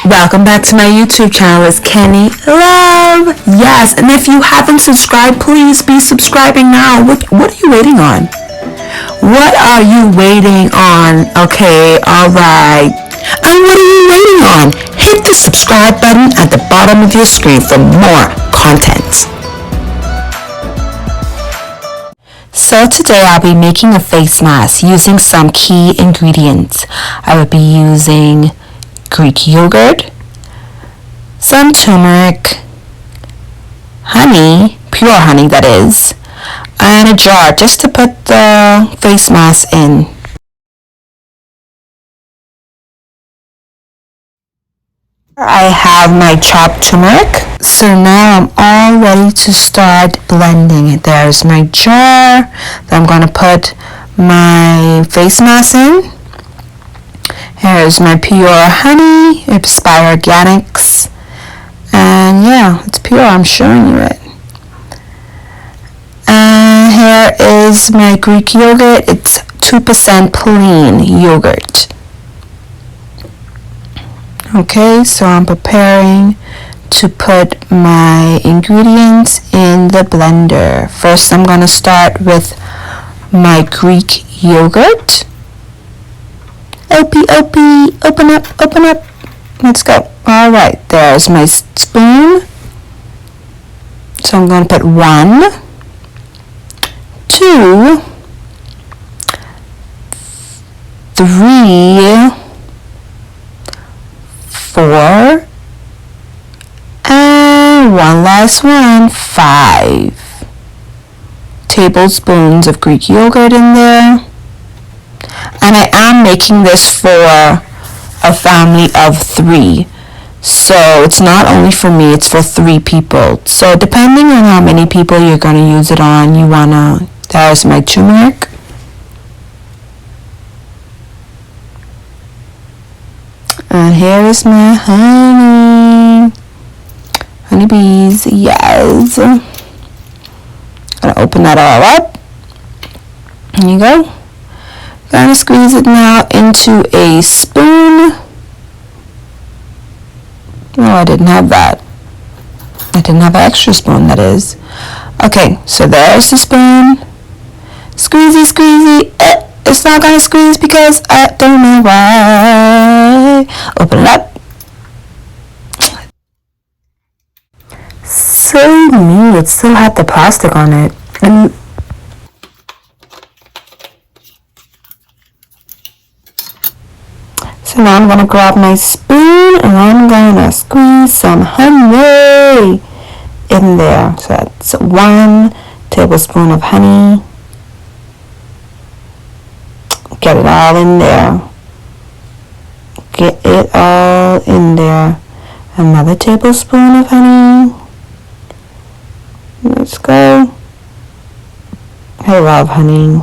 Welcome back to my YouTube channel. It's Kenny Love. Yes, and if you haven't subscribed, please be subscribing now. What are you waiting on? What are you waiting on? Okay, alright. And what are you waiting on? Hit the subscribe button at the bottom of your screen for more content. So today I'll be making a face mask using some key ingredients. I will be using Greek yogurt, some turmeric, honey, pure honey that is, and a jar just to put the face mask in. I have my chopped turmeric. So now I'm all ready to start blending. There's my jar that I'm going to put my face mask in. Here's my pure honey. It's by Organics. And yeah, it's pure. I'm showing you it. And here is my Greek yogurt. It's 2% plain yogurt. Okay, so I'm preparing to put my ingredients in the blender. First, I'm going to start with my Greek yogurt. Open up. Let's go. All right, there's my spoon. So I'm going to put 1, 2, 3, 4, and one last one, 5 tablespoons of Greek yogurt in there. And I am making this for a family of 3. So it's not only for me, it's for 3 people. So depending on how many people you're going to use it on, there's my turmeric. And here is my honeybees, yes. Gonna open that all up. There you go. Gonna squeeze it now into a spoon. Oh, I didn't have that. I didn't have an extra spoon, that is. Okay, so there's the spoon. Squeezy. It's not gonna squeeze because I don't know why. Open it up. So neat. It still had the plastic on it. So now I'm gonna grab my spoon and I'm gonna squeeze some honey in there. So that's 1 tablespoon of honey. Get it all in there. Get it all in there. Another tablespoon of honey. Let's go. I love honey.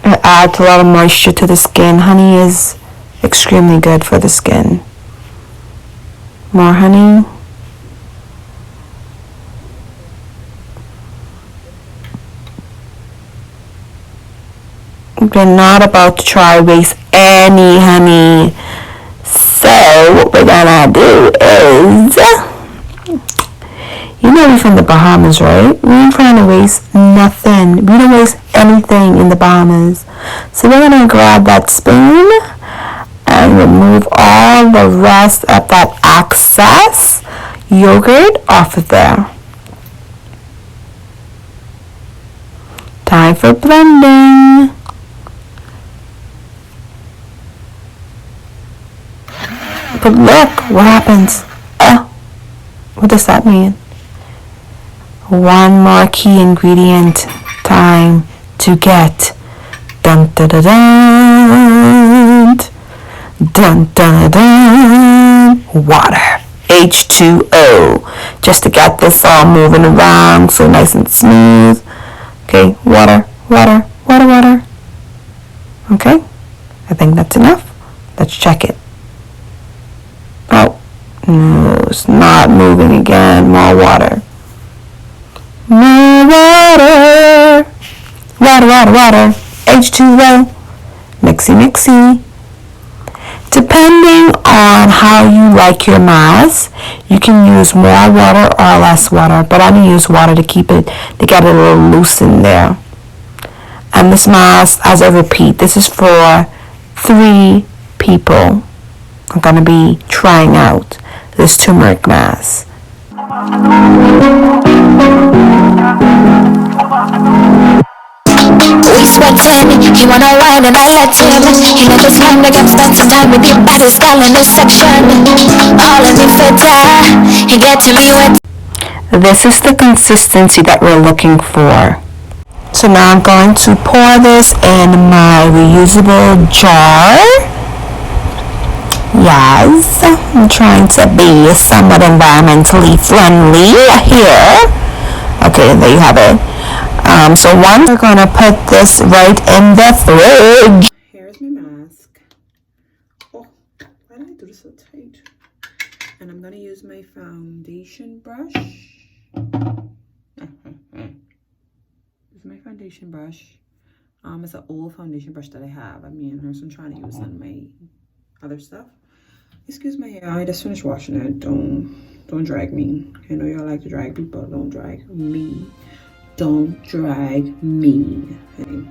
It adds a lot of moisture to the skin. Honey is extremely good for the skin. More honey. We're not about to try waste any honey. So what we're gonna do is, we're from the Bahamas, right? We ain't trying to waste nothing. We don't waste anything in the Bahamas. So we're gonna grab that spoon and remove all the rest of that excess yogurt off of there. Time for blending. But look, what happens? What does that mean? One more key ingredient. Time to get dun dun dun dun dun dun dun water. H2O. Just to get this all moving around so nice and smooth. Okay, water. Okay, I think that's enough. Let's check it. Oh, no, it's not moving again. More water. Water. H2O. Mixy. Depending on how you like your mask, you can use more water or less water, but I'm gonna use water to get it a little loose in there. And this mask, as I repeat, this is for 3 people. I'm gonna be trying out this turmeric mask. We spent 10, he wanna wine and I let him. He never time to get spend some time with you by the skull in this section. All in the filter, he get to me wet. This is the consistency that we're looking for. So now I'm going to pour this in my reusable jar. Yes, I'm trying to be somewhat environmentally friendly here. Okay, there you have it. So one, we're gonna put this right in the fridge. Here's my mask. Oh, why did I do this so tight? And I'm gonna use my foundation brush. This is my foundation brush. It's an old foundation brush that I have. I mean, I'm trying to use on my other stuff. Excuse my hair. I just finished washing it. Don't drag me. I know y'all like to drag people. Don't drag me. Don't drag me. Okay.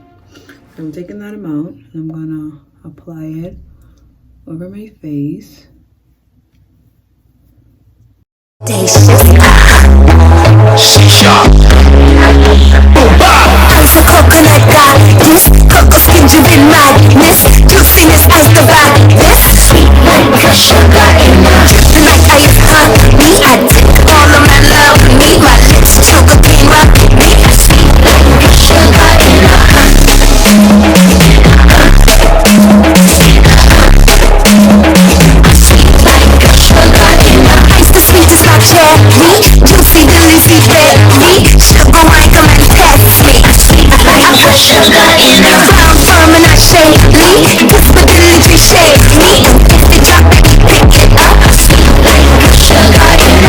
I'm taking that amount and I'm gonna apply it over my face. I'm so coconut guy. This cocoa ginger in madness. Juiciness as the badness. Sweet like sugar in my juice. Like ice honey. I take all of my love with me. My lips sugar cane rock me. Sweet like sugar in my ice, the sweetest like cherry. Juicy, delicious berry. Sugar wine, come and test me. Sweet like sugar in a brown, firm and not shady. This with delicious shade me. If they drop it, pick it up. Sweet like sugar in a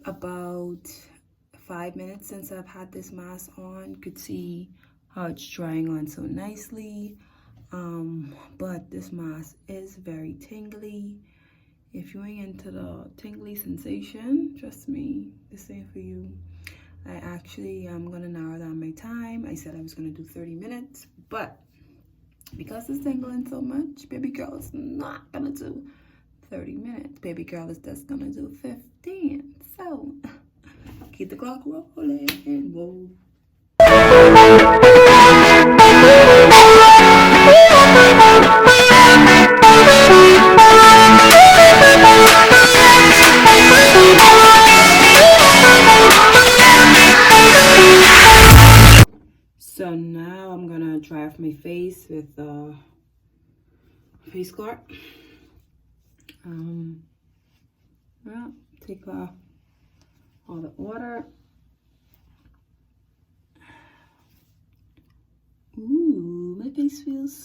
about 5 minutes since I've had this mask on. You could see how it's drying on so nicely. But this mask is very tingly. If you ain't into the tingly sensation, trust me, this ain't for you. I'm gonna narrow down my time. I said I was gonna do 30 minutes, but because it's tingling so much, baby girl is not gonna do 30 minutes. Baby girl is just gonna do 15. So keep the clock rolling. Whoa. So now I'm gonna dry off my face with face cloth. Well, take off all the water. Ooh, my face feels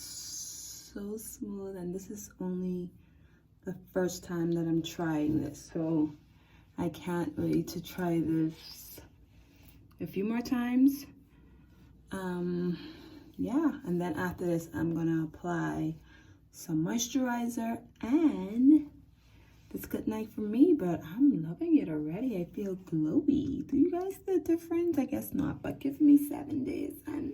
so smooth, and this is only the first time that I'm trying this, so I can't wait to try this a few more times. Yeah, and then after this I'm gonna apply some moisturizer, and it's good night for me, but I'm loving it already. I feel glowy. Do you guys see the difference? I guess not, but give me 7 days and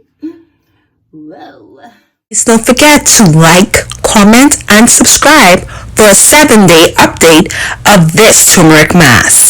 whoa. Please don't forget to like, comment, and subscribe for a 7-day update of this turmeric mask.